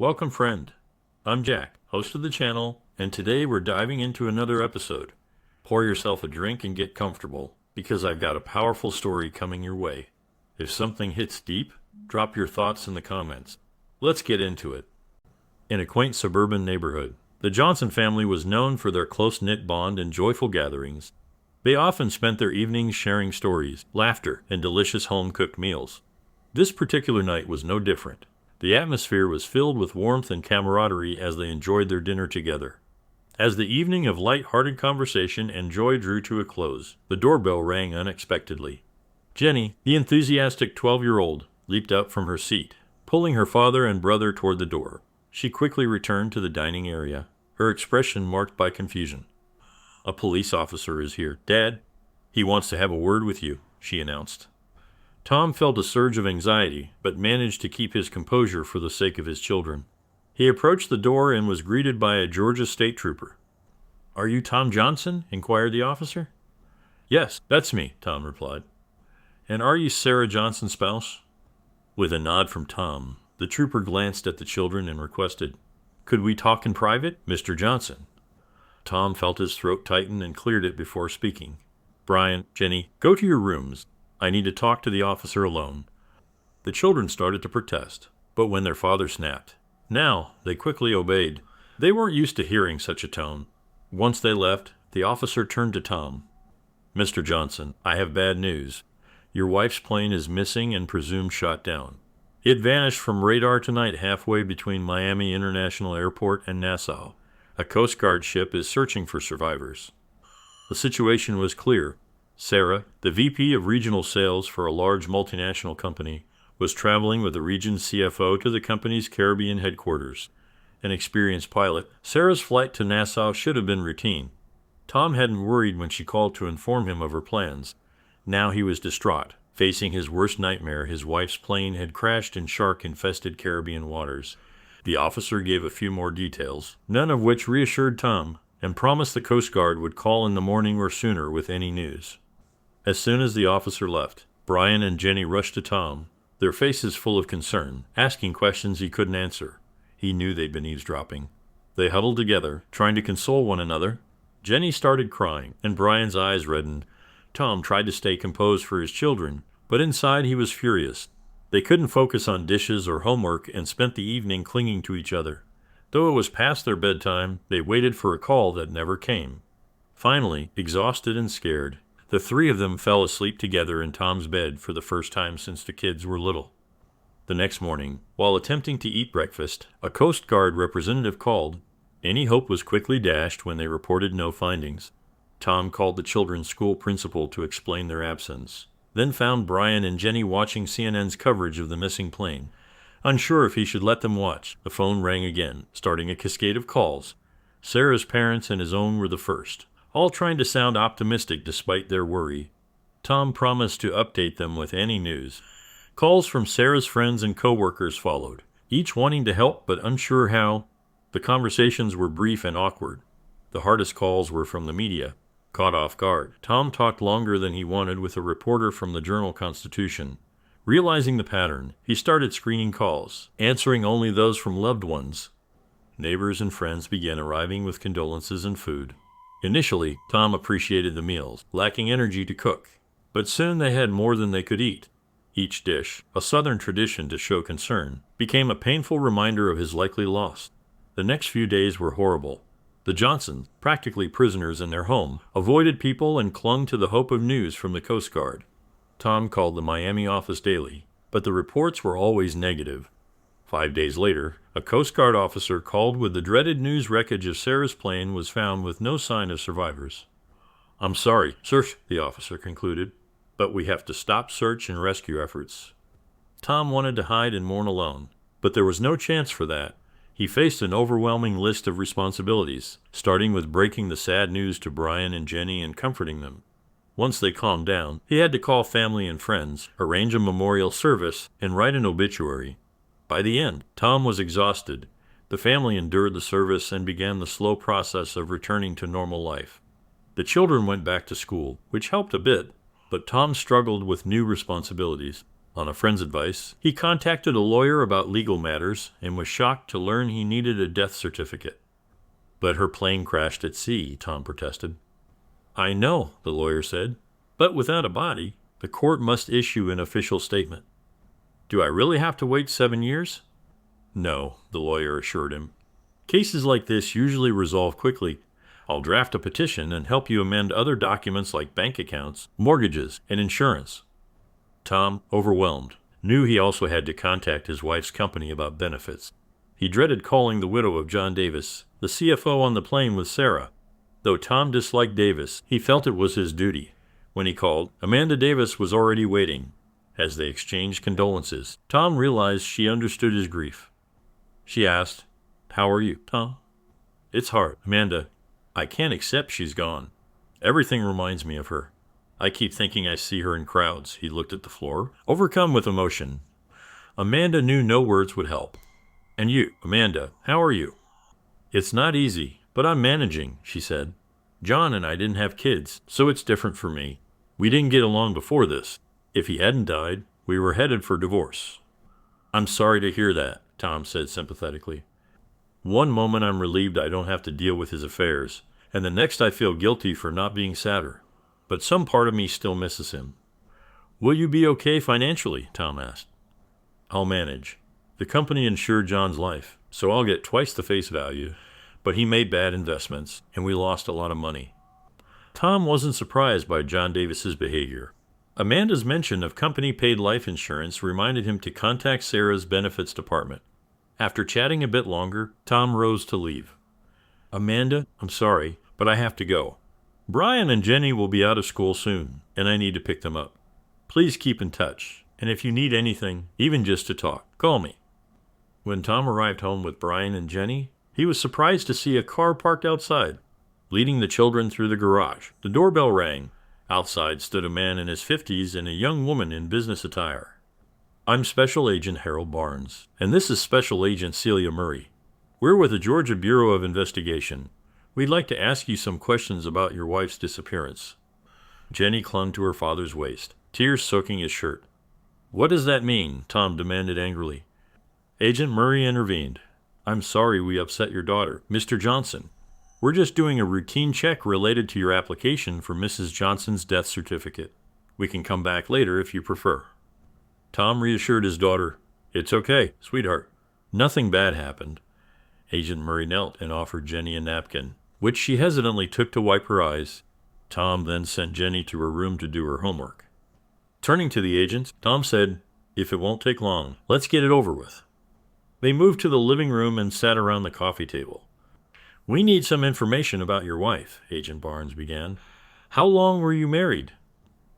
Welcome, friend. I'm Jack, host of the channel, and today we're diving into another episode. Pour yourself a drink and get comfortable, because I've got a powerful story coming your way. If something hits deep, drop your thoughts in the comments. Let's get into it. In a quaint suburban neighborhood, the Johnson family was known for their close-knit bond and joyful gatherings. They often spent their evenings sharing stories, laughter, and delicious home-cooked meals. This particular night was no different. The atmosphere was filled with warmth and camaraderie as they enjoyed their dinner together. As the evening of light-hearted conversation and joy drew to a close, the doorbell rang unexpectedly. Jenny, the enthusiastic 12-year-old, leaped up from her seat, pulling her father and brother toward the door. She quickly returned to the dining area, her expression marked by confusion. "A police officer is here, Dad. He wants to have a word with you," she announced. Tom felt a surge of anxiety, but managed to keep his composure for the sake of his children. He approached the door and was greeted by a Georgia state trooper. "Are you Tom Johnson?" inquired the officer. "Yes, that's me," Tom replied. "And are you Sarah Johnson's spouse?" With a nod from Tom, the trooper glanced at the children and requested, "Could we talk in private, Mr. Johnson?" Tom felt his throat tighten and cleared it before speaking. "Brian, Jenny, go to your rooms. I need to talk to the officer alone." The children started to protest, but when their father snapped, "Now," they quickly obeyed. They weren't used to hearing such a tone. Once they left, the officer turned to Tom. "Mr. Johnson, I have bad news. Your wife's plane is missing and presumed shot down. It vanished from radar tonight halfway between Miami International Airport and Nassau. A Coast Guard ship is searching for survivors." The situation was clear. Sarah, the VP of Regional Sales for a large multinational company, was traveling with the region's CFO to the company's Caribbean headquarters. An experienced pilot, Sarah's flight to Nassau should have been routine. Tom hadn't worried when she called to inform him of her plans. Now he was distraught, facing his worst nightmare. His wife's plane had crashed in shark-infested Caribbean waters. The officer gave a few more details, none of which reassured Tom, and promised the Coast Guard would call in the morning or sooner with any news. As soon as the officer left, Brian and Jenny rushed to Tom, their faces full of concern, asking questions he couldn't answer. He knew they'd been eavesdropping. They huddled together, trying to console one another. Jenny started crying, and Brian's eyes reddened. Tom tried to stay composed for his children, but inside he was furious. They couldn't focus on dishes or homework and spent the evening clinging to each other. Though it was past their bedtime, they waited for a call that never came. Finally, exhausted and scared, the three of them fell asleep together in Tom's bed for the first time since the kids were little. The next morning, while attempting to eat breakfast, a Coast Guard representative called. Any hope was quickly dashed when they reported no findings. Tom called the children's school principal to explain their absence, then found Brian and Jenny watching CNN's coverage of the missing plane. Unsure if he should let them watch, the phone rang again, starting a cascade of calls. Sarah's parents and his own were the first, all trying to sound optimistic despite their worry. Tom promised to update them with any news. Calls from Sarah's friends and co-workers followed, each wanting to help but unsure how. The conversations were brief and awkward. The hardest calls were from the media. Caught off guard, Tom talked longer than he wanted with a reporter from the Journal-Constitution. Realizing the pattern, he started screening calls, answering only those from loved ones. Neighbors and friends began arriving with condolences and food. Initially, Tom appreciated the meals, lacking energy to cook, but soon they had more than they could eat. Each dish, a Southern tradition to show concern, became a painful reminder of his likely loss. The next few days were horrible. The Johnsons, practically prisoners in their home, avoided people and clung to the hope of news from the Coast Guard. Tom called the Miami office daily, but the reports were always negative. 5 days later, a Coast Guard officer called with the dreaded news wreckage of Sarah's plane was found with no sign of survivors. "I'm sorry, sir," the officer concluded, "but we have to stop search and rescue efforts." Tom wanted to hide and mourn alone, but there was no chance for that. He faced an overwhelming list of responsibilities, starting with breaking the sad news to Brian and Jenny and comforting them. Once they calmed down, he had to call family and friends, arrange a memorial service, and write an obituary. By the end, Tom was exhausted. The family endured the service and began the slow process of returning to normal life. The children went back to school, which helped a bit, but Tom struggled with new responsibilities. On a friend's advice, he contacted a lawyer about legal matters and was shocked to learn he needed a death certificate. But her plane crashed at sea, Tom protested. I know, the lawyer said, but without a body, the court must issue an official statement. Do I really have to wait 7 years? No, the lawyer assured him. Cases like this usually resolve quickly. I'll draft a petition and help you amend other documents like bank accounts, mortgages, and insurance. Tom, overwhelmed, knew he also had to contact his wife's company about benefits. He dreaded calling the widow of John Davis, the CFO on the plane with Sarah. Though Tom disliked Davis, he felt it was his duty. When he called, Amanda Davis was already waiting. As they exchanged condolences, Tom realized she understood his grief. She asked, How are you, Tom? It's hard, Amanda. I can't accept she's gone. Everything reminds me of her. I keep thinking I see her in crowds. He looked at the floor, overcome with emotion. Amanda knew no words would help. And you, Amanda, how are you? It's not easy, but I'm managing, she said. John and I didn't have kids, so it's different for me. We didn't get along before this. If he hadn't died, we were headed for divorce. I'm sorry to hear that, Tom said sympathetically. One moment I'm relieved I don't have to deal with his affairs, and the next I feel guilty for not being sadder. But some part of me still misses him. Will you be okay financially? Tom asked. I'll manage. The company insured John's life, so I'll get twice the face value, but he made bad investments, and we lost a lot of money. Tom wasn't surprised by John Davis's behavior. Amanda's mention of company-paid life insurance reminded him to contact Sarah's benefits department. After chatting a bit longer, Tom rose to leave. Amanda, I'm sorry, but I have to go. Brian and Jenny will be out of school soon, and I need to pick them up. Please keep in touch, and if you need anything, even just to talk, call me. When Tom arrived home with Brian and Jenny, he was surprised to see a car parked outside. Leading the children through the garage, the doorbell rang. Outside stood a man in his 50s and a young woman in business attire. I'm Special Agent Harold Barnes, and this is Special Agent Celia Murray. We're with the Georgia Bureau of Investigation. We'd like to ask you some questions about your wife's disappearance. Jenny clung to her father's waist, tears soaking his shirt. What does that mean? Tom demanded angrily. Agent Murray intervened. I'm sorry we upset your daughter, Mr. Johnson. We're just doing a routine check related to your application for Mrs. Johnson's death certificate. We can come back later if you prefer. Tom reassured his daughter. It's okay, sweetheart. Nothing bad happened. Agent Murray knelt and offered Jenny a napkin, which she hesitantly took to wipe her eyes. Tom then sent Jenny to her room to do her homework. Turning to the agent, Tom said, If it won't take long, let's get it over with. They moved to the living room and sat around the coffee table. We need some information about your wife, Agent Barnes began. How long were you married?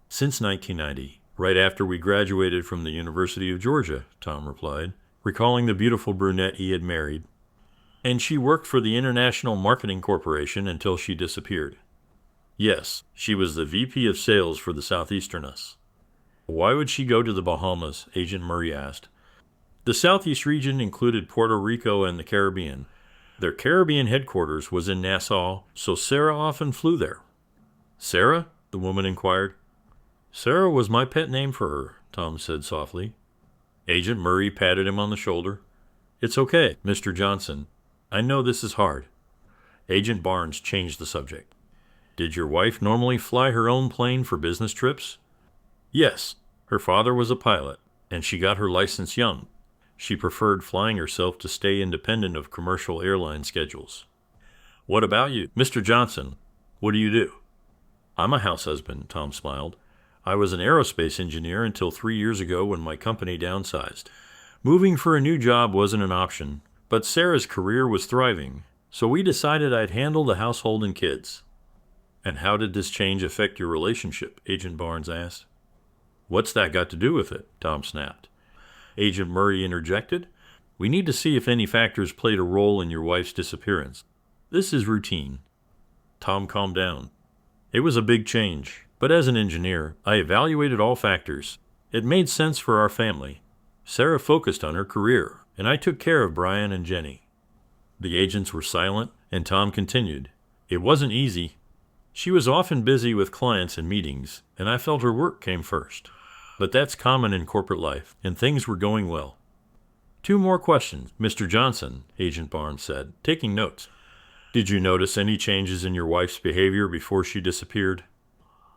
Since 1990, right after we graduated from the University of Georgia, Tom replied, recalling the beautiful brunette he had married. And she worked for the International Marketing Corporation until she disappeared. Yes, she was the VP of Sales for the Southeastern US. Why would she go to the Bahamas? Agent Murray asked. The Southeast region included Puerto Rico and the Caribbean. Their Caribbean headquarters was in Nassau, so Sarah often flew there. Sarah? The woman inquired. Sarah was my pet name for her, Tom said softly. Agent Murray patted him on the shoulder. It's okay, Mr. Johnson. I know this is hard. Agent Barnes changed the subject. Did your wife normally fly her own plane for business trips? Yes. Her father was a pilot, and she got her license young. She preferred flying herself to stay independent of commercial airline schedules. What about you, Mr. Johnson? What do you do? I'm a house husband, Tom smiled. I was an aerospace engineer until 3 years ago when my company downsized. Moving for a new job wasn't an option, but Sarah's career was thriving, so we decided I'd handle the household and kids. And how did this change affect your relationship? Agent Barnes asked. What's that got to do with it? Tom snapped. Agent Murray interjected. We need to see if any factors played a role in your wife's disappearance. This is routine. Tom calmed down. It was a big change, but as an engineer, I evaluated all factors. It made sense for our family. Sarah focused on her career, and I took care of Brian and Jenny. The agents were silent, and Tom continued. It wasn't easy. She was often busy with clients and meetings, and I felt her work came first. But that's common in corporate life, and things were going well. 2 more questions, Mr. Johnson, Agent Barnes said, taking notes. Did you notice any changes in your wife's behavior before she disappeared?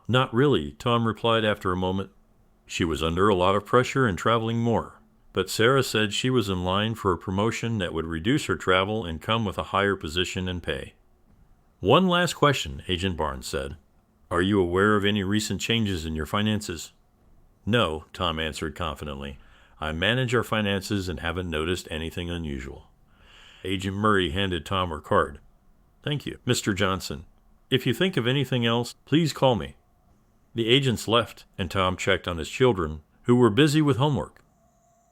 Not really, Tom replied after a moment. She was under a lot of pressure and traveling more, but Sarah said she was in line for a promotion that would reduce her travel and come with a higher position and pay. 1 last question, Agent Barnes said. Are you aware of any recent changes in your finances? No, Tom answered confidently. I manage our finances and haven't noticed anything unusual. Agent Murray handed Tom her card. Thank you, Mr. Johnson. If you think of anything else, please call me. The agents left, and Tom checked on his children, who were busy with homework.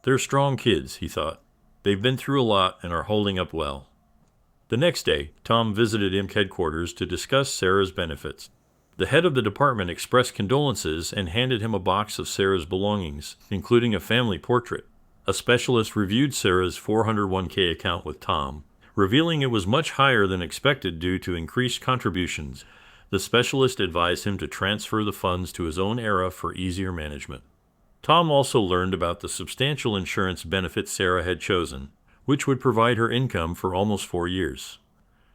They're strong kids, he thought. They've been through a lot and are holding up well. The next day, Tom visited IMC headquarters to discuss Sarah's benefits. The head of the department expressed condolences and handed him a box of Sarah's belongings, including a family portrait. A specialist reviewed Sarah's 401k account with Tom, revealing it was much higher than expected due to increased contributions. The specialist advised him to transfer the funds to his own IRA for easier management. Tom also learned about the substantial insurance benefit Sarah had chosen, which would provide her income for almost 4 years.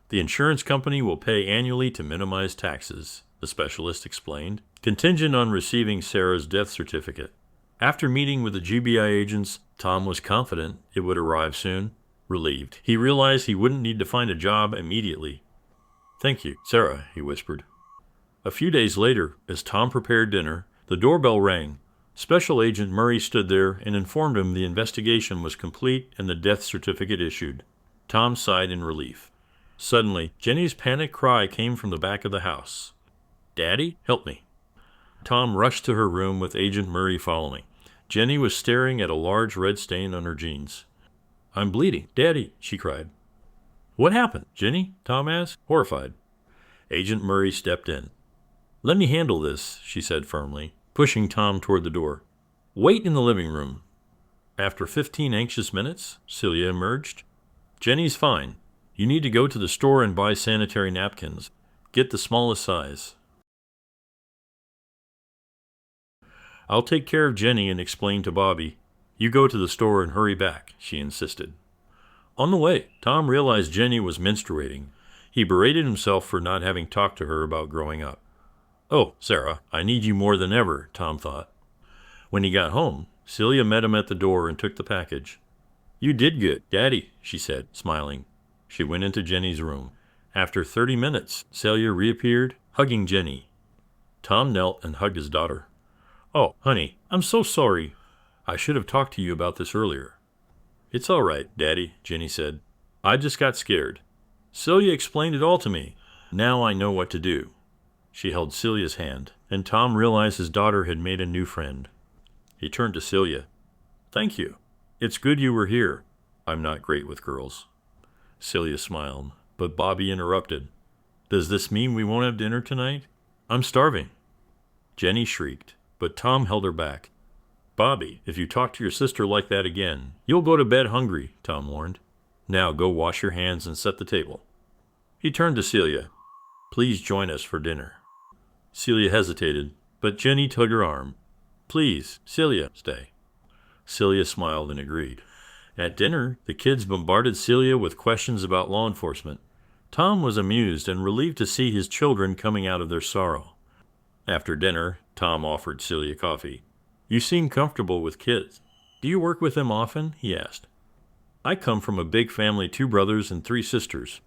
The insurance company will pay annually to minimize taxes, the specialist explained, contingent on receiving Sarah's death certificate. After meeting with the GBI agents, Tom was confident it would arrive soon. Relieved, he realized he wouldn't need to find a job immediately. Thank you, Sarah, he whispered. A few days later, as Tom prepared dinner, the doorbell rang. Special Agent Murray stood there and informed him the investigation was complete and the death certificate issued. Tom sighed in relief. Suddenly, Jenny's panicked cry came from the back of the house. Daddy, help me. Tom rushed to her room with Agent Murray following. Jenny was staring at a large red stain on her jeans. I'm bleeding. Daddy, she cried. What happened, Jenny? Tom asked, horrified. Agent Murray stepped in. Let me handle this, she said firmly, pushing Tom toward the door. Wait in the living room. After 15 anxious minutes, Celia emerged. Jenny's fine. You need to go to the store and buy sanitary napkins. Get the smallest size. I'll take care of Jenny and explain to Bobby. You go to the store and hurry back, she insisted. On the way, Tom realized Jenny was menstruating. He berated himself for not having talked to her about growing up. Oh, Sarah, I need you more than ever, Tom thought. When he got home, Celia met him at the door and took the package. You did good, Daddy, she said, smiling. She went into Jenny's room. After 30 minutes, Celia reappeared, hugging Jenny. Tom knelt and hugged his daughter. Oh, honey, I'm so sorry. I should have talked to you about this earlier. It's all right, Daddy, Jenny said. I just got scared. Celia explained it all to me. Now I know what to do. She held Celia's hand, and Tom realized his daughter had made a new friend. He turned to Celia. Thank you. It's good you were here. I'm not great with girls. Celia smiled, but Bobby interrupted. Does this mean we won't have dinner tonight? I'm starving. Jenny shrieked, but Tom held her back. Bobby, if you talk to your sister like that again, you'll go to bed hungry, Tom warned. Now go wash your hands and set the table. He turned to Celia. Please join us for dinner. Celia hesitated, but Jenny tugged her arm. Please, Celia, stay. Celia smiled and agreed. At dinner, the kids bombarded Celia with questions about law enforcement. Tom was amused and relieved to see his children coming out of their sorrow. After dinner, Tom offered Celia coffee. You seem comfortable with kids. Do you work with them often? He asked. I come from a big family, 2 brothers and 3 sisters.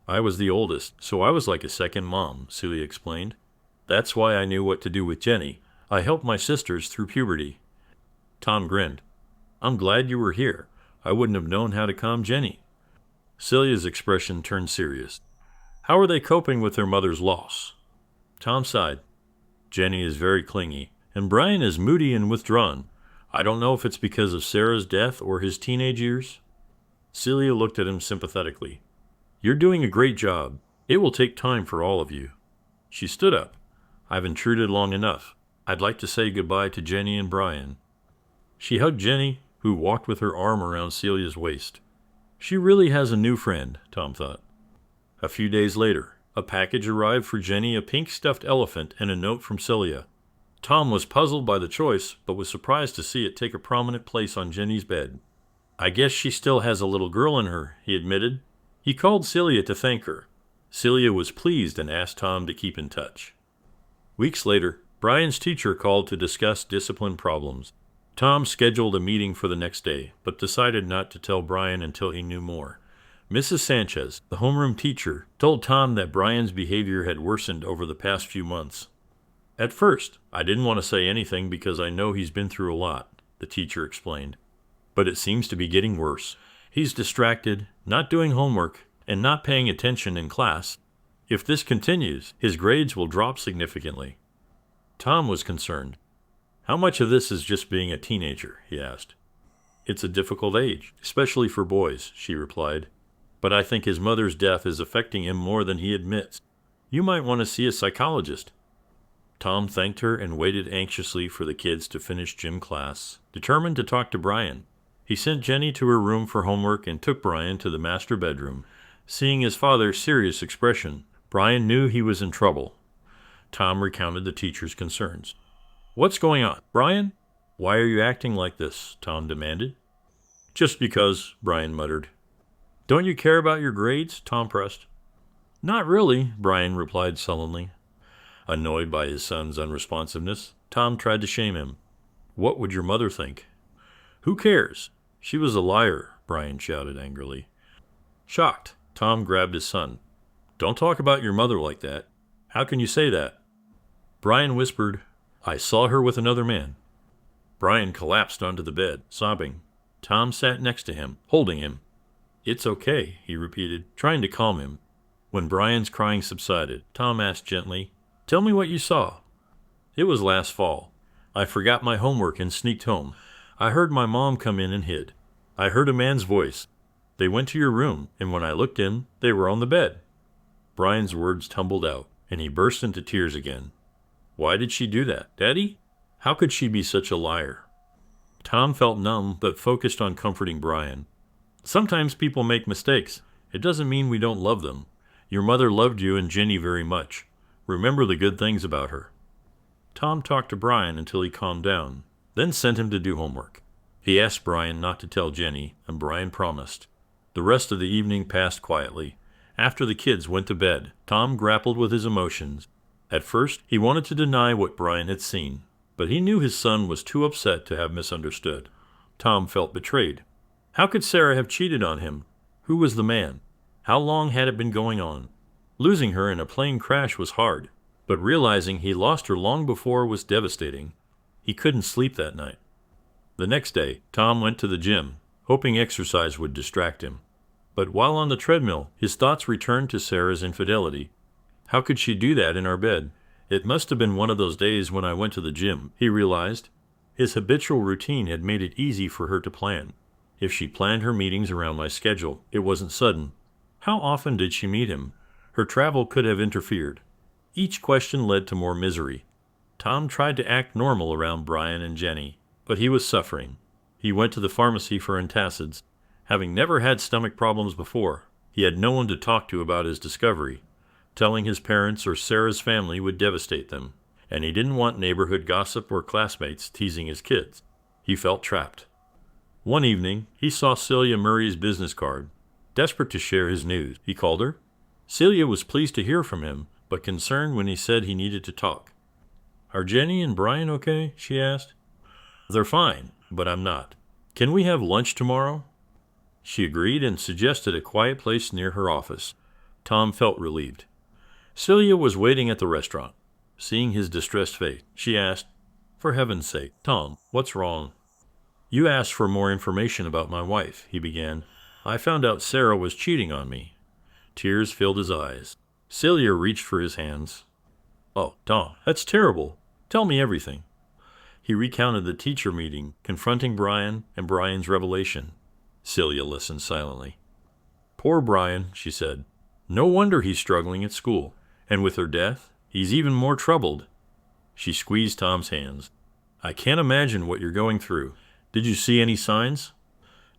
I was the oldest, so I was like a second mom, Celia explained. That's why I knew what to do with Jenny. I helped my sisters through puberty. Tom grinned. I'm glad you were here. I wouldn't have known how to calm Jenny. Celia's expression turned serious. How are they coping with their mother's loss? Tom sighed. Jenny is very clingy, and Brian is moody and withdrawn. I don't know if it's because of Sarah's death or his teenage years. Celia looked at him sympathetically. You're doing a great job. It will take time for all of you. She stood up. I've intruded long enough. I'd like to say goodbye to Jenny and Brian. She hugged Jenny, who walked with her arm around Celia's waist. She really has a new friend, Tom thought. A few days later, a package arrived for Jenny, a pink stuffed elephant and a note from Celia. Tom was puzzled by the choice, but was surprised to see it take a prominent place on Jenny's bed. I guess she still has a little girl in her, he admitted. He called Celia to thank her. Celia was pleased and asked Tom to keep in touch. Weeks later, Brian's teacher called to discuss discipline problems. Tom scheduled a meeting for the next day, but decided not to tell Brian until he knew more. Mrs. Sanchez, the homeroom teacher, told Tom that Brian's behavior had worsened over the past few months. At first, I didn't want to say anything because I know he's been through a lot, the teacher explained. But it seems to be getting worse. He's distracted, not doing homework, and not paying attention in class. If this continues, his grades will drop significantly. Tom was concerned. How much of this is just being a teenager, he asked. It's a difficult age, especially for boys, she replied. But I think his mother's death is affecting him more than he admits. You might want to see a psychologist. Tom thanked her and waited anxiously for the kids to finish gym class, determined to talk to Brian. He sent Jenny to her room for homework and took Brian to the master bedroom. Seeing his father's serious expression, Brian knew he was in trouble. Tom recounted the teacher's concerns. What's going on, Brian? Why are you acting like this? Tom demanded. Just because, Brian muttered. Don't you care about your grades? Tom pressed. Not really, Brian replied sullenly. Annoyed by his son's unresponsiveness, Tom tried to shame him. What would your mother think? Who cares? She was a liar, Brian shouted angrily. Shocked, Tom grabbed his son. Don't talk about your mother like that. How can you say that? Brian whispered, I saw her with another man. Brian collapsed onto the bed, sobbing. Tom sat next to him, holding him. It's okay, he repeated, trying to calm him. When Brian's crying subsided, Tom asked gently, Tell me what you saw. It was last fall. I forgot my homework and sneaked home. I heard my mom come in and hid. I heard a man's voice. They went to your room, and when I looked in, they were on the bed. Brian's words tumbled out, and he burst into tears again. Why did she do that, Daddy? How could she be such a liar? Tom felt numb, but focused on comforting Brian. Sometimes people make mistakes. It doesn't mean we don't love them. Your mother loved you and Jenny very much. Remember the good things about her. Tom talked to Brian until he calmed down, then sent him to do homework. He asked Brian not to tell Jenny, and Brian promised. The rest of the evening passed quietly. After the kids went to bed, Tom grappled with his emotions. At first, he wanted to deny what Brian had seen, but he knew his son was too upset to have misunderstood. Tom felt betrayed. How could Sarah have cheated on him? Who was the man? How long had it been going on? Losing her in a plane crash was hard, but realizing he lost her long before was devastating. He couldn't sleep that night. The next day, Tom went to the gym, hoping exercise would distract him. But while on the treadmill, his thoughts returned to Sarah's infidelity. How could she do that in our bed? It must have been one of those days when I went to the gym, he realized. His habitual routine had made it easy for her to plan. If she planned her meetings around my schedule, it wasn't sudden. How often did she meet him? Her travel could have interfered. Each question led to more misery. Tom tried to act normal around Brian and Jenny, but he was suffering. He went to the pharmacy for antacids. Having never had stomach problems before, he had no one to talk to about his discovery. Telling his parents or Sarah's family would devastate them, and he didn't want neighborhood gossip or classmates teasing his kids. He felt trapped. One evening, he saw Celia Murray's business card. Desperate to share his news, he called her. Celia was pleased to hear from him, but concerned when he said he needed to talk. Are Jenny and Brian okay? She asked. They're fine, but I'm not. Can we have lunch tomorrow? She agreed and suggested a quiet place near her office. Tom felt relieved. Celia was waiting at the restaurant. Seeing his distressed face, she asked, For heaven's sake, Tom, what's wrong? You asked for more information about my wife, he began. I found out Sarah was cheating on me. Tears filled his eyes. Celia reached for his hands. Oh, Tom, that's terrible. Tell me everything. He recounted the teacher meeting, confronting Brian and Brian's revelation. Celia listened silently. Poor Brian, she said. No wonder he's struggling at school. And with her death, he's even more troubled. She squeezed Tom's hands. I can't imagine what you're going through. Did you see any signs?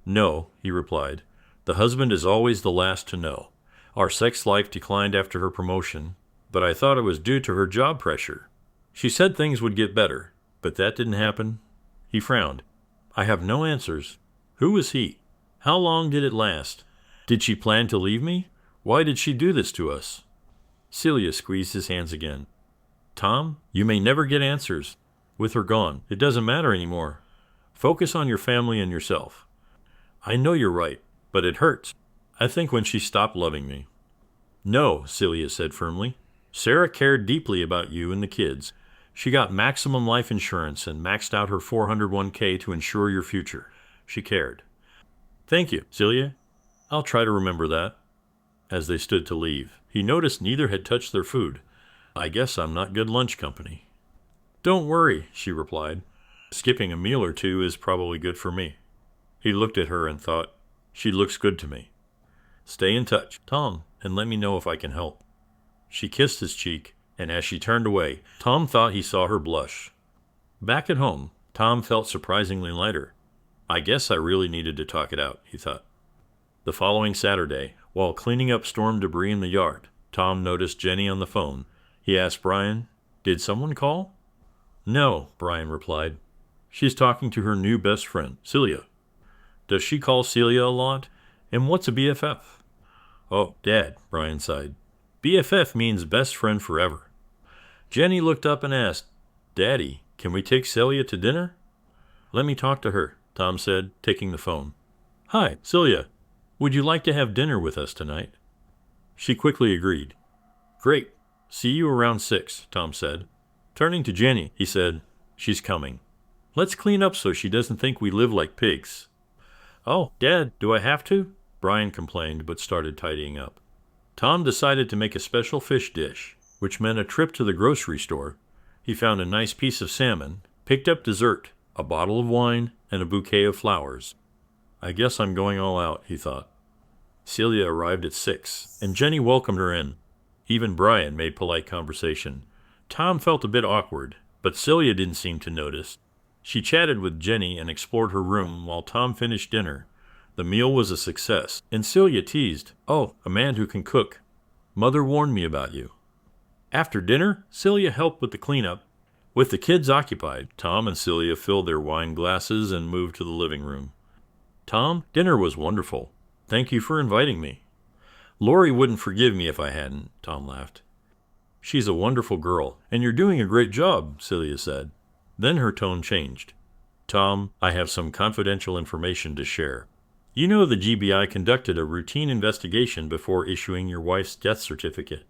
No, he replied. The husband is always the last to know. Our sex life declined after her promotion, but I thought it was due to her job pressure. She said things would get better, but that didn't happen. He frowned. I have no answers. Who was he? How long did it last? Did she plan to leave me? Why did she do this to us? Celia squeezed his hands again. Tom, you may never get answers. With her gone, it doesn't matter anymore. Focus on your family and yourself. I know you're right, but it hurts. I think when she stopped loving me. No, Celia said firmly. Sarah cared deeply about you and the kids. She got maximum life insurance and maxed out her 401k to ensure your future. She cared. Thank you, Celia. I'll try to remember that. As they stood to leave, he noticed neither had touched their food. I guess I'm not good lunch company. Don't worry, she replied. Skipping a meal or two is probably good for me. He looked at her and thought, she looks good to me. Stay in touch, Tom, and let me know if I can help. She kissed his cheek, and as she turned away, Tom thought he saw her blush. Back at home, Tom felt surprisingly lighter. I guess I really needed to talk it out, he thought. The following Saturday, while cleaning up storm debris in the yard, Tom noticed Jenny on the phone. He asked Brian, Did someone call? No, Brian replied. She's talking to her new best friend, Celia. Does she call Celia a lot? And what's a BFF? Oh, Dad, Brian sighed. BFF means best friend forever. Jenny looked up and asked, Daddy, can we take Celia to dinner? Let me talk to her, Tom said, taking the phone. Hi, Celia. Would you like to have dinner with us tonight? She quickly agreed. Great. See you around 6, Tom said. Turning to Jenny, he said, She's coming. Let's clean up so she doesn't think we live like pigs. Oh, Dad, do I have to? Brian complained, but started tidying up. Tom decided to make a special fish dish, which meant a trip to the grocery store. He found a nice piece of salmon, picked up dessert, a bottle of wine, and a bouquet of flowers. I guess I'm going all out, he thought. Celia arrived at 6, and Jenny welcomed her in. Even Brian made polite conversation. Tom felt a bit awkward, but Celia didn't seem to notice. She chatted with Jenny and explored her room while Tom finished dinner. The meal was a success, and Celia teased, Oh, a man who can cook. Mother warned me about you. After dinner, Celia helped with the cleanup. With the kids occupied, Tom and Celia filled their wine glasses and moved to the living room. Tom, dinner was wonderful. Thank you for inviting me. Lori wouldn't forgive me if I hadn't, Tom laughed. She's a wonderful girl, and you're doing a great job, Celia said. Then her tone changed. Tom, I have some confidential information to share. You know the GBI conducted a routine investigation before issuing your wife's death certificate.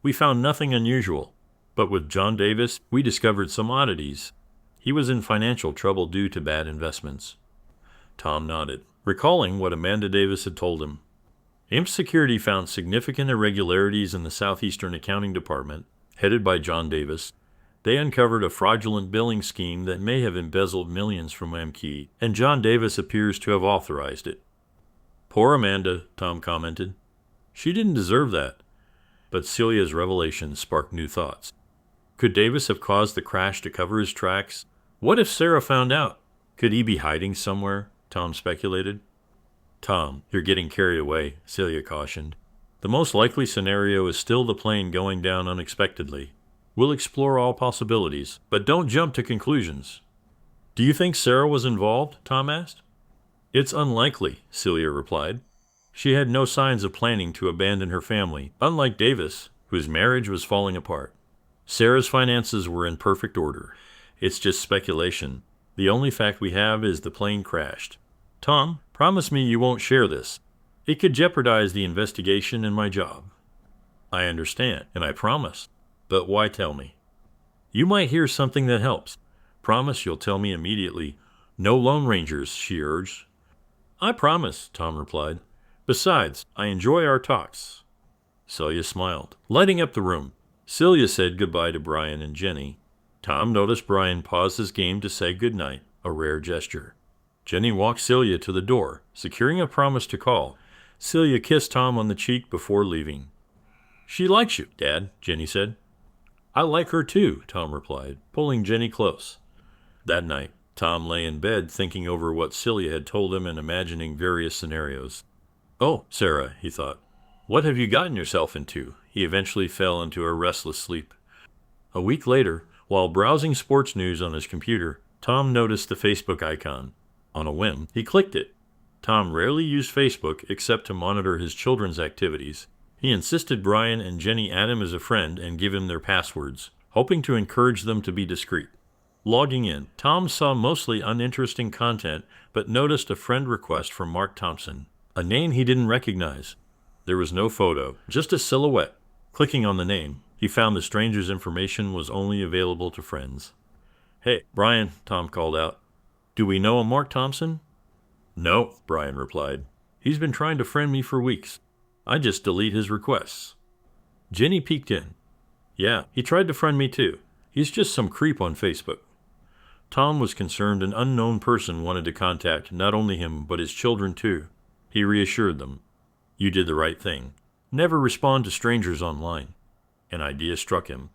We found nothing unusual, but with John Davis, we discovered some oddities. He was in financial trouble due to bad investments. Tom nodded, recalling what Amanda Davis had told him. IMP Security found significant irregularities in the Southeastern Accounting Department, headed by John Davis. They uncovered a fraudulent billing scheme that may have embezzled millions from Amkey, and John Davis appears to have authorized it. Poor Amanda, Tom commented. She didn't deserve that. But Celia's revelation sparked new thoughts. Could Davis have caused the crash to cover his tracks? What if Sarah found out? Could he be hiding somewhere? Tom speculated. Tom, you're getting carried away, Celia cautioned. The most likely scenario is still the plane going down unexpectedly. We'll explore all possibilities, but don't jump to conclusions. Do you think Sarah was involved? Tom asked. It's unlikely, Celia replied. She had no signs of planning to abandon her family, unlike Davis, whose marriage was falling apart. Sarah's finances were in perfect order. It's just speculation. The only fact we have is the plane crashed. Tom, promise me you won't share this. It could jeopardize the investigation and my job. I understand, and I promise. But why tell me? You might hear something that helps. Promise you'll tell me immediately. No Lone Rangers, she urged. I promise, Tom replied. Besides, I enjoy our talks. Celia smiled, lighting up the room. Celia said goodbye to Brian and Jenny. Tom noticed Brian pause his game to say goodnight, a rare gesture. Jenny walked Celia to the door, securing a promise to call. Celia kissed Tom on the cheek before leaving. She likes you, Dad, Jenny said. I like her too, Tom replied, pulling Jenny close. That night, Tom lay in bed thinking over what Celia had told him and imagining various scenarios. Oh, Sarah, he thought. What have you gotten yourself into? He eventually fell into a restless sleep. A week later, While browsing sports news on his computer, Tom noticed the Facebook icon. On a whim, he clicked it. Tom rarely used Facebook except to monitor his children's activities. He insisted Brian and Jenny add him as a friend and give him their passwords, hoping to encourage them to be discreet. Logging in, Tom saw mostly uninteresting content, but noticed a friend request from Mark Thompson, a name he didn't recognize. There was no photo, just a silhouette. Clicking on the name, he found the stranger's information was only available to friends. "Hey, Brian," Tom called out. "Do we know a Mark Thompson?" "No," Brian replied. "He's been trying to friend me for weeks. I just delete his requests." Jenny peeked in. "Yeah, he tried to friend me too. He's just some creep on Facebook." Tom was concerned an unknown person wanted to contact not only him but his children too. He reassured them. "You did the right thing. Never respond to strangers online." An idea struck him.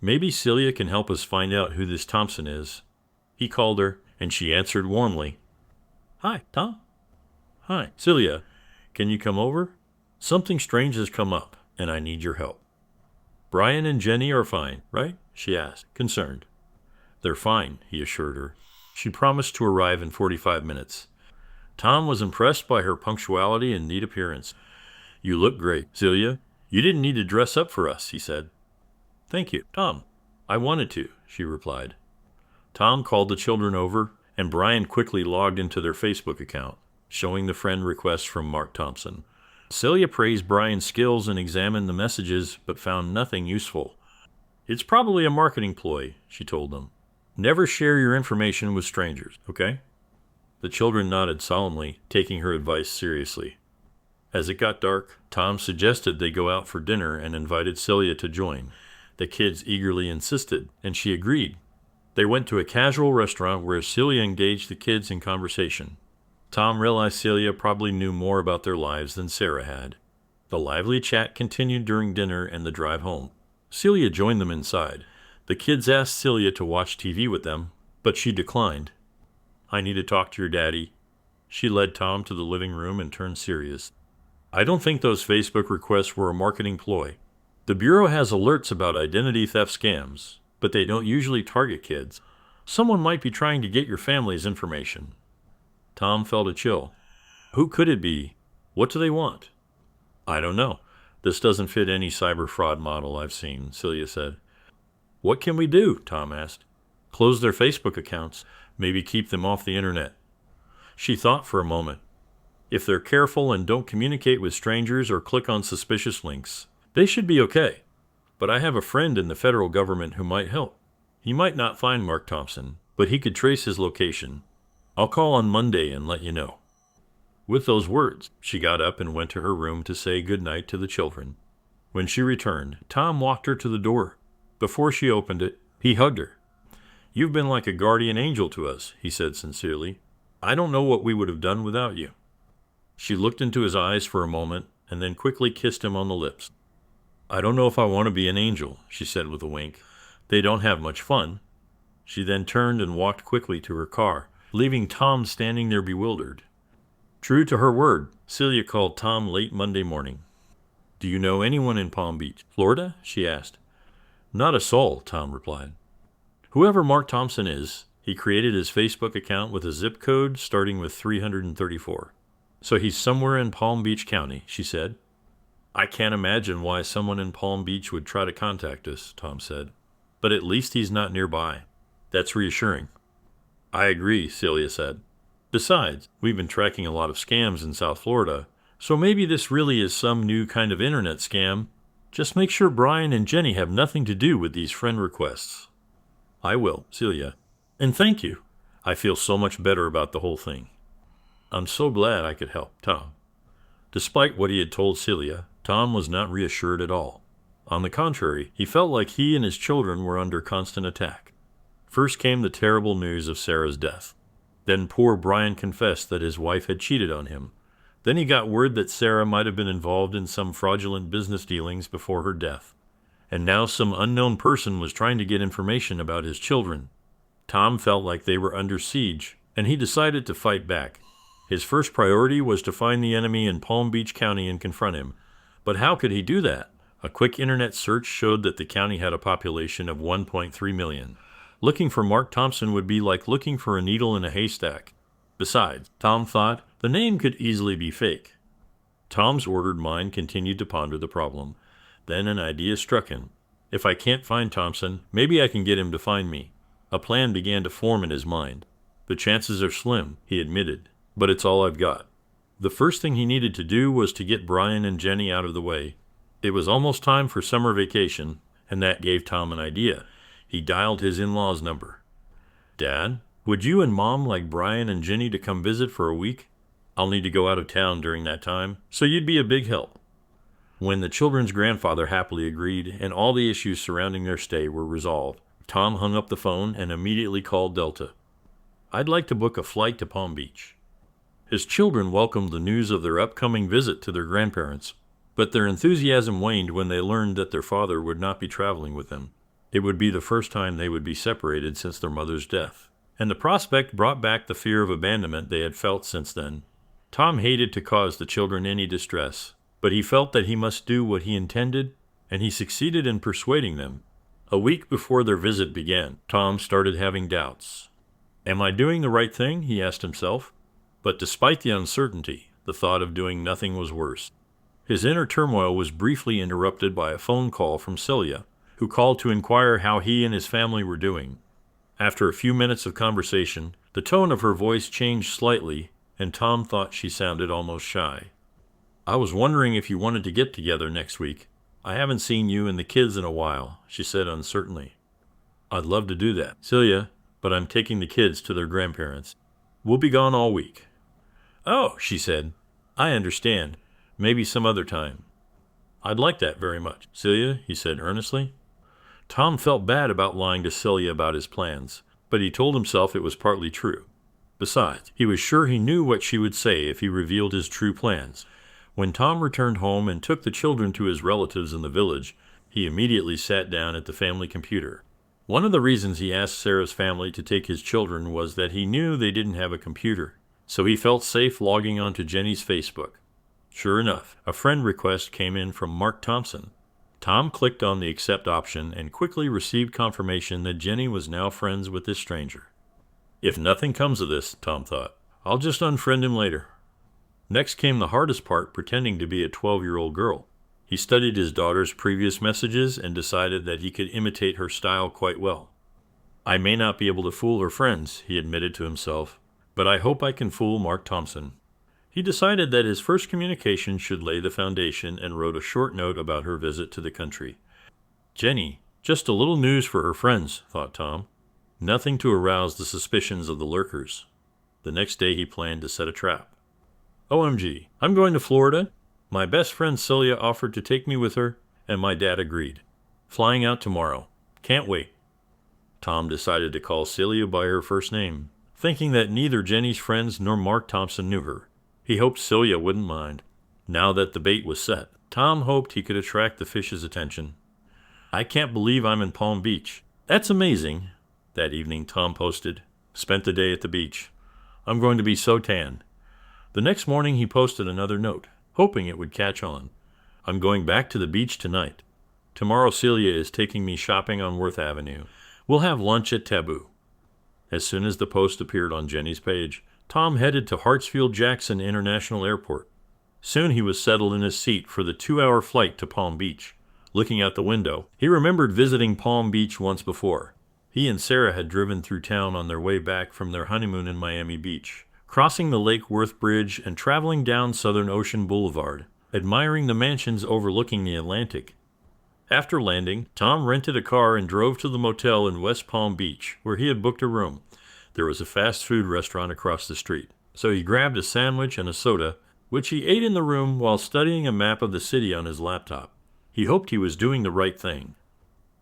"Maybe Celia can help us find out who this Thompson is." He called her, and she answered warmly. "Hi, Tom." "Hi, Celia. Can you come over? Something strange has come up, and I need your help." "Brian and Jenny are fine, right?" she asked, concerned. "They're fine," he assured her. She promised to arrive in 45 minutes. Tom was impressed by her punctuality and neat appearance. "You look great, Celia. You didn't need to dress up for us," he said. "Thank you, Tom. I wanted to," she replied. Tom called the children over, and Brian quickly logged into their Facebook account, showing the friend request from Mark Thompson. Celia praised Brian's skills and examined the messages, but found nothing useful. "It's probably a marketing ploy," she told them. "Never share your information with strangers, okay?" The children nodded solemnly, taking her advice seriously. As it got dark, Tom suggested they go out for dinner and invited Celia to join. The kids eagerly insisted, and she agreed. They went to a casual restaurant where Celia engaged the kids in conversation. Tom realized Celia probably knew more about their lives than Sarah had. The lively chat continued during dinner and the drive home. Celia joined them inside. The kids asked Celia to watch TV with them, but she declined. "I need to talk to your daddy." She led Tom to the living room and turned serious. "I don't think those Facebook requests were a marketing ploy. The Bureau has alerts about identity theft scams, but they don't usually target kids. Someone might be trying to get your family's information." Tom felt a chill. "Who could it be? What do they want?" "I don't know. This doesn't fit any cyber fraud model I've seen," Celia said. "What can we do?" Tom asked. "Close their Facebook accounts. Maybe keep them off the internet." She thought for a moment. "If they're careful and don't communicate with strangers or click on suspicious links, they should be okay. But I have a friend in the federal government who might help. He might not find Mark Thompson, but he could trace his location. I'll call on Monday and let you know." With those words, she got up and went to her room to say good night to the children. When she returned, Tom walked her to the door. Before she opened it, he hugged her. "You've been like a guardian angel to us," he said sincerely. "I don't know what we would have done without you." She looked into his eyes for a moment and then quickly kissed him on the lips. "I don't know if I want to be an angel," she said with a wink. "They don't have much fun." She then turned and walked quickly to her car, leaving Tom standing there bewildered. True to her word, Celia called Tom late Monday morning. "Do you know anyone in Palm Beach, Florida?" she asked. "Not a soul," Tom replied. "Whoever Mark Thompson is, he created his Facebook account with a zip code starting with 334. So he's somewhere in Palm Beach County," she said. "I can't imagine why someone in Palm Beach would try to contact us," Tom said. "But at least he's not nearby. That's reassuring." "I agree," Celia said. "Besides, we've been tracking a lot of scams in South Florida, so maybe this really is some new kind of internet scam. Just make sure Brian and Jenny have nothing to do with these friend requests." "I will, Celia. And thank you. I feel so much better about the whole thing." "I'm so glad I could help, Tom." Despite what he had told Celia, Tom was not reassured at all. On the contrary, he felt like he and his children were under constant attack. First came the terrible news of Sarah's death. Then poor Brian confessed that his wife had cheated on him. Then he got word that Sarah might have been involved in some fraudulent business dealings before her death. And now some unknown person was trying to get information about his children. Tom felt like they were under siege, and he decided to fight back. His first priority was to find the enemy in Palm Beach County and confront him. But how could he do that? A quick internet search showed that the county had a population of 1.3 million. Looking for Mark Thompson would be like looking for a needle in a haystack. Besides, Tom thought, the name could easily be fake. Tom's ordered mind continued to ponder the problem. Then an idea struck him. If I can't find Thompson, maybe I can get him to find me. A plan began to form in his mind. The chances are slim, he admitted, but it's all I've got. The first thing he needed to do was to get Brian and Jenny out of the way. It was almost time for summer vacation, and that gave Tom an idea. He dialed his in-laws' number. Dad, would you and Mom like Brian and Jenny to come visit for a week? I'll need to go out of town during that time, so you'd be a big help. When the children's grandfather happily agreed and all the issues surrounding their stay were resolved, Tom hung up the phone and immediately called Delta. I'd like to book a flight to Palm Beach. His children welcomed the news of their upcoming visit to their grandparents, but their enthusiasm waned when they learned that their father would not be traveling with them. It would be the first time they would be separated since their mother's death, and the prospect brought back the fear of abandonment they had felt since then. Tom hated to cause the children any distress, but he felt that he must do what he intended, and he succeeded in persuading them. A week before their visit began, Tom started having doubts. Am I doing the right thing? He asked himself. But despite the uncertainty, the thought of doing nothing was worse. His inner turmoil was briefly interrupted by a phone call from Celia, who called to inquire how he and his family were doing. After a few minutes of conversation, the tone of her voice changed slightly, and Tom thought she sounded almost shy. I was wondering if you wanted to get together next week. I haven't seen you and the kids in a while, she said uncertainly. I'd love to do that, Celia, but I'm taking the kids to their grandparents. We'll be gone all week. Oh, she said. I understand. Maybe some other time. I'd like that very much, Celia, he said earnestly. Tom felt bad about lying to Celia about his plans, but he told himself it was partly true. Besides, he was sure he knew what she would say if he revealed his true plans. When Tom returned home and took the children to his relatives in the village, he immediately sat down at the family computer. One of the reasons he asked Sarah's family to take his children was that he knew they didn't have a computer, so he felt safe logging onto Jenny's Facebook. Sure enough, a friend request came in from Mark Thompson. Tom clicked on the accept option and quickly received confirmation that Jenny was now friends with this stranger. If nothing comes of this, Tom thought, I'll just unfriend him later. Next came the hardest part, pretending to be a 12-year-old girl. He studied his daughter's previous messages and decided that he could imitate her style quite well. I may not be able to fool her friends, he admitted to himself, but I hope I can fool Mark Thompson. He decided that his first communication should lay the foundation and wrote a short note about her visit to the country. Jenny, just a little news for her friends, thought Tom. Nothing to arouse the suspicions of the lurkers. The next day he planned to set a trap. OMG, I'm going to Florida. My best friend Celia offered to take me with her, and my dad agreed. Flying out tomorrow. Can't wait. Tom decided to call Celia by her first name, thinking that neither Jenny's friends nor Mark Thompson knew her. He hoped Celia wouldn't mind. Now that the bait was set, Tom hoped he could attract the fish's attention. I can't believe I'm in Palm Beach. That's amazing. That evening, Tom posted, spent the day at the beach. I'm going to be so tan. The next morning, he posted another note, hoping it would catch on. I'm going back to the beach tonight. Tomorrow, Celia is taking me shopping on Worth Avenue. We'll have lunch at Taboo. As soon as the post appeared on Jenny's page, Tom headed to Hartsfield-Jackson International Airport. Soon he was settled in his seat for the 2-hour flight to Palm Beach. Looking out the window, he remembered visiting Palm Beach once before. He and Sarah had driven through town on their way back from their honeymoon in Miami Beach, crossing the Lake Worth Bridge and traveling down Southern Ocean Boulevard, admiring the mansions overlooking the Atlantic. After landing, Tom rented a car and drove to the motel in West Palm Beach, where he had booked a room. There was a fast food restaurant across the street, so he grabbed a sandwich and a soda, which he ate in the room while studying a map of the city on his laptop. He hoped he was doing the right thing.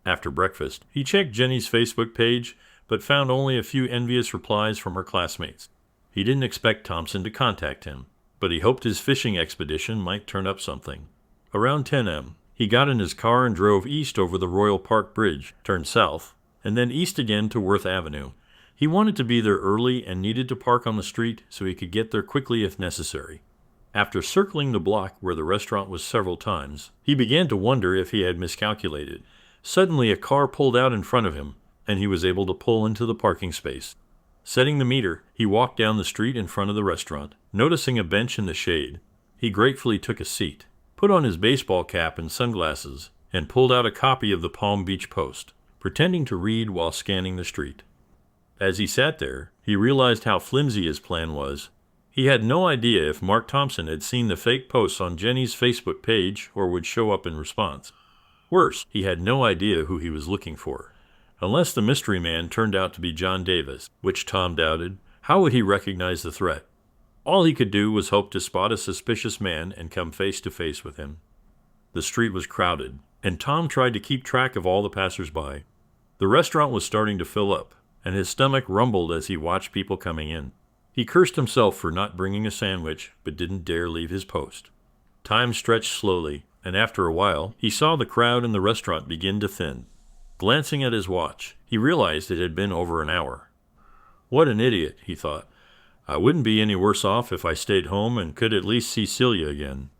After breakfast, he checked Jenny's Facebook page, but found only a few envious replies from her classmates. He didn't expect Thompson to contact him, but he hoped his fishing expedition might turn up something. Around 10 a.m., he got in his car and drove east over the Royal Park Bridge, turned south, and then east again to Worth Avenue. He wanted to be there early and needed to park on the street so he could get there quickly if necessary. After circling the block where the restaurant was several times, he began to wonder if he had miscalculated. Suddenly, a car pulled out in front of him, and he was able to pull into the parking space. Setting the meter, he walked down the street in front of the restaurant. Noticing a bench in the shade, he gratefully took a seat, put on his baseball cap and sunglasses, and pulled out a copy of the Palm Beach Post, pretending to read while scanning the street. As he sat there, he realized how flimsy his plan was. He had no idea if Mark Thompson had seen the fake posts on Jenny's Facebook page or would show up in response. Worse, he had no idea who he was looking for. Unless the mystery man turned out to be John Davis, which Tom doubted, how would he recognize the threat? All he could do was hope to spot a suspicious man and come face to face with him. The street was crowded, and Tom tried to keep track of all the passers-by. The restaurant was starting to fill up, and his stomach rumbled as he watched people coming in. He cursed himself for not bringing a sandwich, but didn't dare leave his post. Time stretched slowly, and after a while, he saw the crowd in the restaurant begin to thin. Glancing at his watch, he realized it had been over an hour. What an idiot, he thought. I wouldn't be any worse off if I stayed home and could at least see Celia again.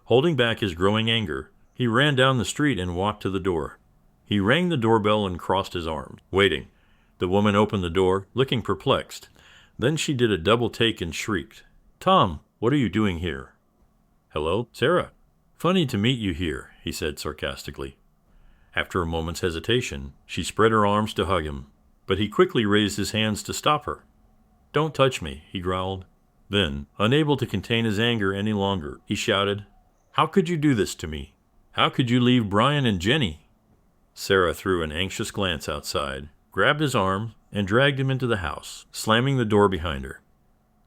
Holding back his growing anger, he ran down the street and walked to the door. He rang the doorbell and crossed his arms, waiting. The woman opened the door, looking perplexed. Then she did a double take and shrieked, "Tom, what are you doing here?" "Hello, Sarah. Funny to meet you here," he said sarcastically. After a moment's hesitation, she spread her arms to hug him, but he quickly raised his hands to stop her. "Don't touch me," he growled. Then, unable to contain his anger any longer, he shouted, "How could you do this to me? How could you leave Brian and Jenny?" Sarah threw an anxious glance outside, grabbed his arm, and dragged him into the house, slamming the door behind her.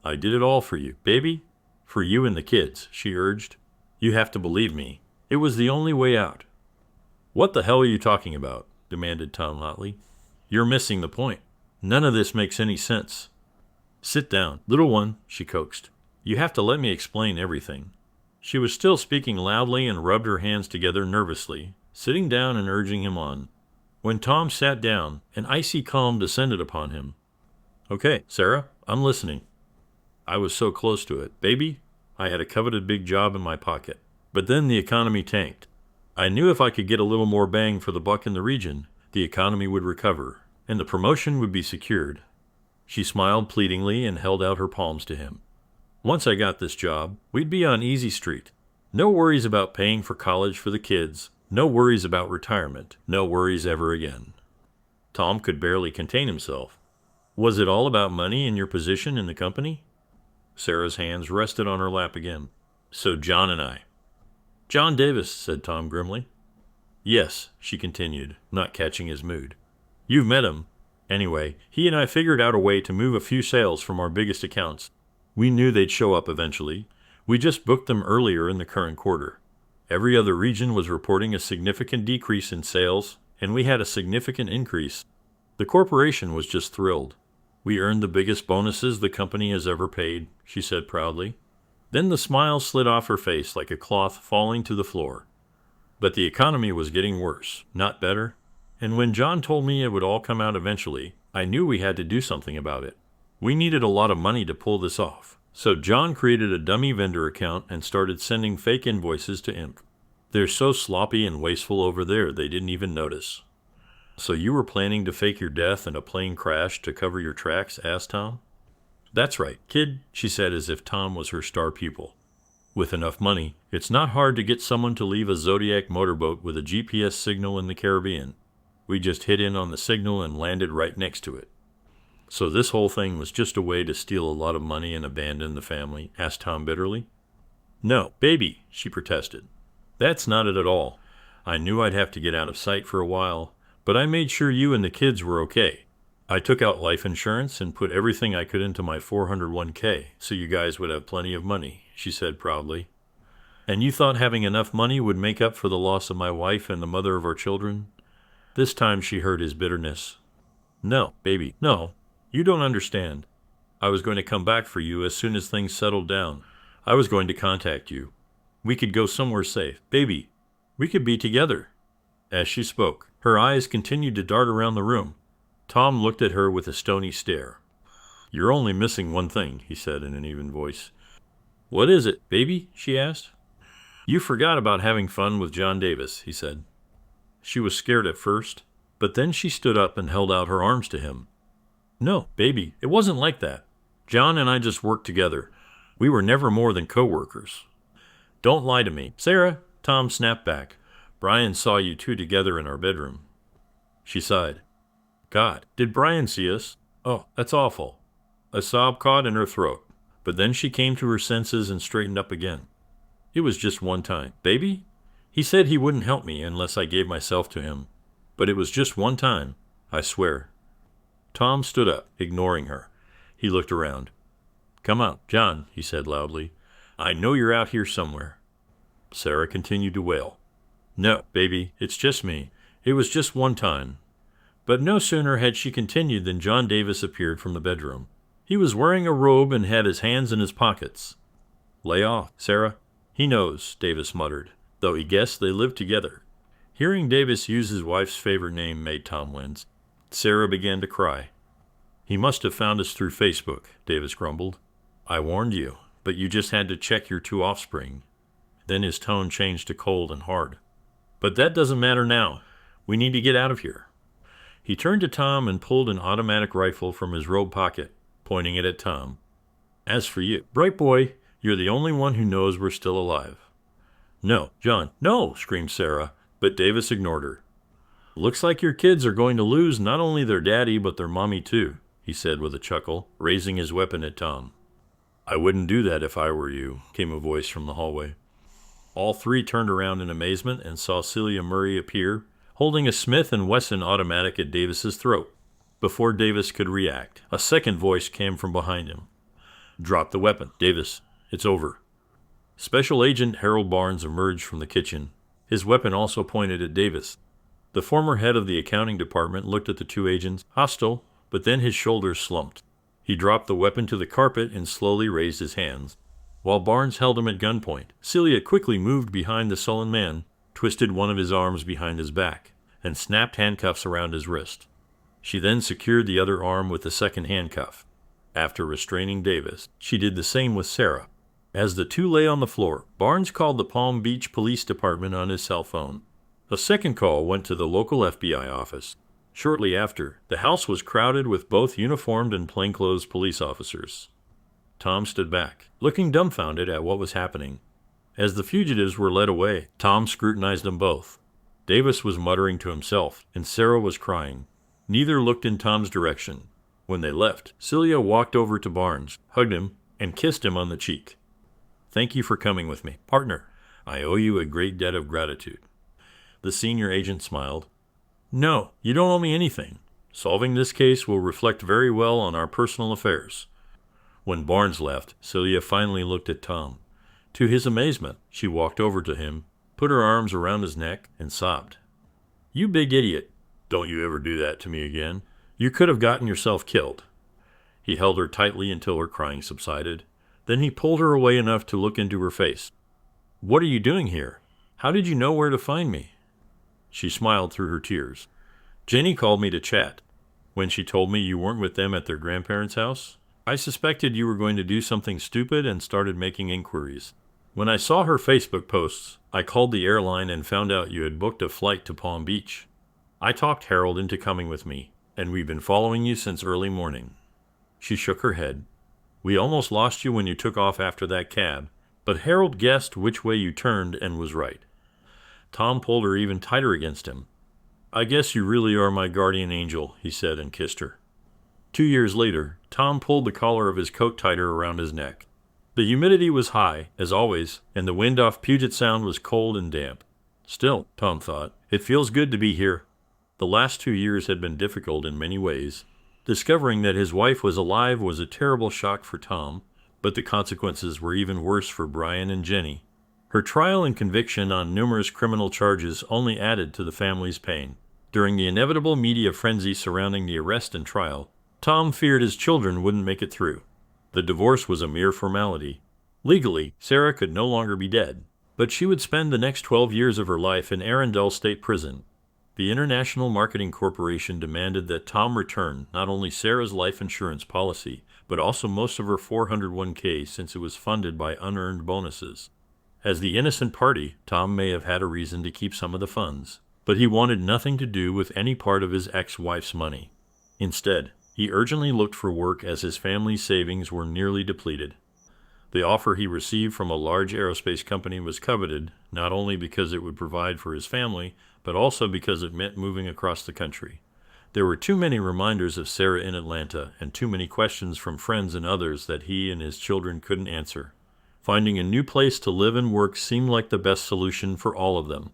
"I did it all for you, baby. For you and the kids," she urged. "You have to believe me. It was the only way out." "What the hell are you talking about?" demanded Tom hotly. "You're missing the point. None of this makes any sense." "Sit down, little one," she coaxed. "You have to let me explain everything." She was still speaking loudly and rubbed her hands together nervously, sitting down and urging him on. When Tom sat down, an icy calm descended upon him. "Okay, Sarah, I'm listening." "I was so close to it. Baby, I had a coveted big job in my pocket. But then the economy tanked. I knew if I could get a little more bang for the buck in the region, the economy would recover, and the promotion would be secured." She smiled pleadingly and held out her palms to him. Once I got this job, we'd be on easy street. No worries about paying for college for the kids. No worries about retirement. No worries ever again. Tom could barely contain himself. Was it all about money and your position in the company? Sarah's hands rested on her lap again. So John and I. John Davis, said Tom grimly. Yes, she continued, not catching his mood. You've met him. Anyway, he and I figured out a way to move a few sales from our biggest accounts. We knew they'd show up eventually. We just booked them earlier in the current quarter. Every other region was reporting a significant decrease in sales, and we had a significant increase. The corporation was just thrilled. We earned the biggest bonuses the company has ever paid, she said proudly. Then the smile slid off her face like a cloth falling to the floor. But the economy was getting worse, not better. And when John told me it would all come out eventually, I knew we had to do something about it. We needed a lot of money to pull this off. So John created a dummy vendor account and started sending fake invoices to Imp. They're so sloppy and wasteful over there, they didn't even notice. So you were planning to fake your death in a plane crash to cover your tracks? Asked Tom. That's right, kid, she said as if Tom was her star pupil. With enough money, it's not hard to get someone to leave a Zodiac motorboat with a GPS signal in the Caribbean. We just hit in on the signal and landed right next to it. So this whole thing was just a way to steal a lot of money and abandon the family? Asked Tom bitterly. No, baby, she protested. That's not it at all. I knew I'd have to get out of sight for a while, but I made sure you and the kids were okay. I took out life insurance and put everything I could into my 401k so you guys would have plenty of money, she said proudly. And you thought having enough money would make up for the loss of my wife and the mother of our children? This time she heard his bitterness. No, baby, no. You don't understand. I was going to come back for you as soon as things settled down. I was going to contact you. We could go somewhere safe. Baby, we could be together. As she spoke, her eyes continued to dart around the room. Tom looked at her with a stony stare. You're only missing one thing, he said in an even voice. What is it, baby? She asked. You forgot about having fun with John Davis, he said. She was scared at first, but then she stood up and held out her arms to him. No, baby, it wasn't like that. John and I just worked together. We were never more than co-workers. Don't lie to me. Sarah, Tom snapped back. Brian saw you two together in our bedroom. She sighed. God, did Brian see us? Oh, that's awful. A sob caught in her throat, but then she came to her senses and straightened up again. It was just one time. Baby? He said he wouldn't help me unless I gave myself to him. But it was just one time, I swear. Tom stood up, ignoring her. He looked around. Come on, John, he said loudly. I know you're out here somewhere. Sarah continued to wail. No, baby, it's just me. It was just one time. But no sooner had she continued than John Davis appeared from the bedroom. He was wearing a robe and had his hands in his pockets. Lay off, Sarah. He knows, Davis muttered, though he guessed they lived together. Hearing Davis use his wife's favorite name made Tom wince. Sarah began to cry. He must have found us through Facebook, Davis grumbled. I warned you, but you just had to check your two offspring. Then his tone changed to cold and hard. But that doesn't matter now. We need to get out of here. He turned to Tom and pulled an automatic rifle from his robe pocket, pointing it at Tom. As for you, bright boy, you're the only one who knows we're still alive. No, John, no, screamed Sarah, but Davis ignored her. Looks like your kids are going to lose not only their daddy but their mommy too, he said with a chuckle, raising his weapon at Tom. I wouldn't do that if I were you, came a voice from the hallway. All three turned around in amazement and saw Celia Murray appear, holding a Smith & Wesson automatic at Davis's throat. Before Davis could react, a second voice came from behind him. Drop the weapon, Davis. It's over. Special Agent Harold Barnes emerged from the kitchen. His weapon also pointed at Davis. The former head of the accounting department looked at the two agents, hostile, but then his shoulders slumped. He dropped the weapon to the carpet and slowly raised his hands. While Barnes held him at gunpoint, Celia quickly moved behind the sullen man, twisted one of his arms behind his back, and snapped handcuffs around his wrist. She then secured the other arm with the second handcuff. After restraining Davis, she did the same with Sarah. As the two lay on the floor, Barnes called the Palm Beach Police Department on his cell phone. A second call went to the local FBI office. Shortly after, the house was crowded with both uniformed and plainclothes police officers. Tom stood back, looking dumbfounded at what was happening. As the fugitives were led away, Tom scrutinized them both. Davis was muttering to himself, and Sarah was crying. Neither looked in Tom's direction. When they left, Celia walked over to Barnes, hugged him, and kissed him on the cheek. "Thank you for coming with me, partner. I owe you a great debt of gratitude." The senior agent smiled. "No, you don't owe me anything. Solving this case will reflect very well on our personal affairs." When Barnes left, Celia finally looked at Tom. To his amazement, she walked over to him, put her arms around his neck, and sobbed. "You big idiot. Don't you ever do that to me again. You could have gotten yourself killed." He held her tightly until her crying subsided. Then he pulled her away enough to look into her face. "What are you doing here? How did you know where to find me?" She smiled through her tears. "Jenny called me to chat. When she told me you weren't with them at their grandparents' house, I suspected you were going to do something stupid and started making inquiries. When I saw her Facebook posts, I called the airline and found out you had booked a flight to Palm Beach. I talked Harold into coming with me, and we've been following you since early morning." She shook her head. "We almost lost you when you took off after that cab, but Harold guessed which way you turned and was right." Tom pulled her even tighter against him. "I guess you really are my guardian angel," he said and kissed her. 2 years later, Tom pulled the collar of his coat tighter around his neck. The humidity was high, as always, and the wind off Puget Sound was cold and damp. Still, Tom thought, it feels good to be here. The last 2 years had been difficult in many ways. Discovering that his wife was alive was a terrible shock for Tom, but the consequences were even worse for Brian and Jenny. Her trial and conviction on numerous criminal charges only added to the family's pain. During the inevitable media frenzy surrounding the arrest and trial, Tom feared his children wouldn't make it through. The divorce was a mere formality. Legally, Sarah could no longer be dead, but she would spend the next 12 years of her life in Arundel State Prison. The International Marketing Corporation demanded that Tom return not only Sarah's life insurance policy, but also most of her 401k since it was funded by unearned bonuses. As the innocent party, Tom may have had a reason to keep some of the funds, but he wanted nothing to do with any part of his ex-wife's money. Instead, he urgently looked for work as his family's savings were nearly depleted. The offer he received from a large aerospace company was coveted, not only because it would provide for his family, but also because it meant moving across the country. There were too many reminders of Sarah in Atlanta, and too many questions from friends and others that he and his children couldn't answer. Finding a new place to live and work seemed like the best solution for all of them.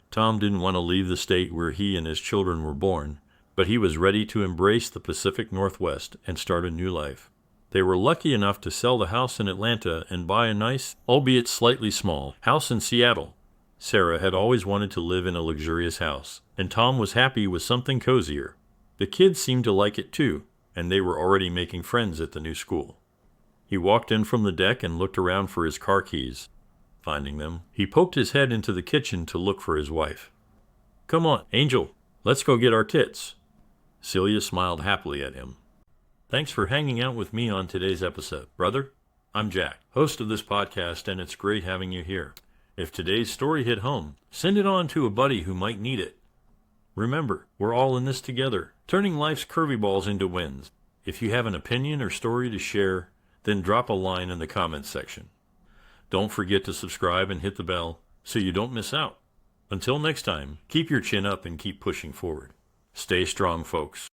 Tom didn't want to leave the state where he and his children were born, but he was ready to embrace the Pacific Northwest and start a new life. They were lucky enough to sell the house in Atlanta and buy a nice, albeit slightly small, house in Seattle. Sarah had always wanted to live in a luxurious house, and Tom was happy with something cozier. The kids seemed to like it too, and they were already making friends at the new school. He walked in from the deck and looked around for his car keys. Finding them, he poked his head into the kitchen to look for his wife. "Come on, Angel, let's go get our tits." Celia smiled happily at him. "Thanks for hanging out with me on today's episode, brother. I'm Jack, host of this podcast, and it's great having you here. If today's story hit home, send it on to a buddy who might need it. Remember, we're all in this together, turning life's curveballs into wins. If you have an opinion or story to share, then drop a line in the comments section. Don't forget to subscribe and hit the bell so you don't miss out. Until next time, keep your chin up and keep pushing forward. Stay strong, folks.